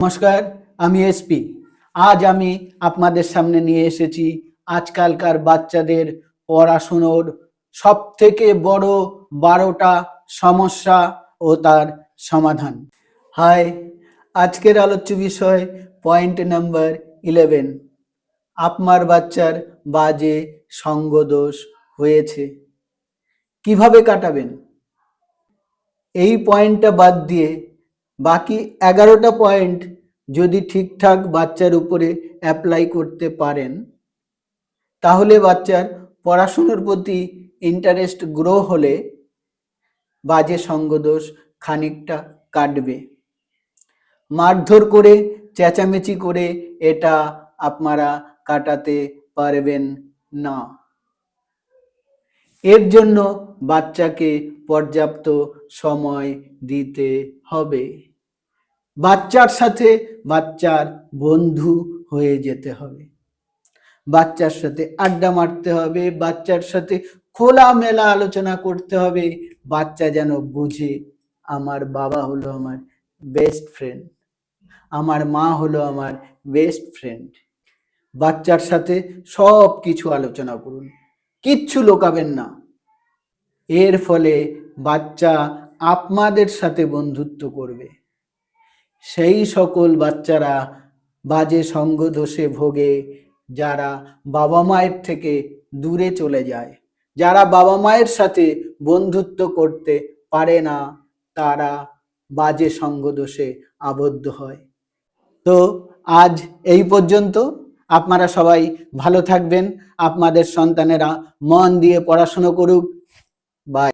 নমস্কার, আমি এসপি। আজ আমি আপনাদের সামনে নিয়ে এসেছি আজকালকার বাচ্চাদের পড়াশুনোর সবথেকে বড় 12টা সমস্যা ও তার সমাধান। হাই, আজকের আলোচ্য বিষয় পয়েন্ট নাম্বার 11। আপনার বাচ্চার বাজে সঙ্গদোষ হয়েছে, কিভাবে কাটাবেন? এই পয়েন্টটা বাদ দিয়ে বাকি 11টা পয়েন্ট যদি ঠিকঠাক বাচ্চার উপরে অ্যাপ্লাই করতে পারেন, তাহলে বাচ্চার পড়াশুনোর প্রতি ইন্টারেস্ট গ্রো হলে বাজে সঙ্গদোষ খানিকটা কাটবে। মারধর করে, চেঁচামেচি করে এটা আপনারা কাটাতে পারবেন না। এর জন্য বাচ্চাকে পর্যাপ্ত সময় দিতে হবে। বাচ্চার সাথে বাচ্চার বন্ধু হয়ে যেতে হবে, বাচ্চার সাথে আড্ডা মারতে হবে, বাচ্চার সাথে খোলামেলা আলোচনা করতে হবে। বাচ্চা যেন বুঝে আমার বাবা হলো আমার বেস্ট ফ্রেন্ড, আমার মা হলো আমার বেস্ট ফ্রেন্ড। বাচ্চার সাথে সব কিছু আলোচনা করুন, কিচ্ছু লুকাবেন না। এর ফলে বাচ্চা আপনাদের সাথে বন্ধুত্ব করবে। সেই সকল বাচ্চারা বাজে সঙ্গ দোষে ভোগে যারা বাবা মায়ের থেকে দূরে চলে যায়, যারা বাবা মায়ের সাথে বন্ধুত্ব করতে পারে না, তারা বাজে সঙ্গ দোষে আবদ্ধ হয়। তো আজ এই পর্যন্ত। আপনারা সবাই ভালো থাকবেন, আপনাদের সন্তানেরা মন দিয়ে পড়াশুনো করুক। বাই।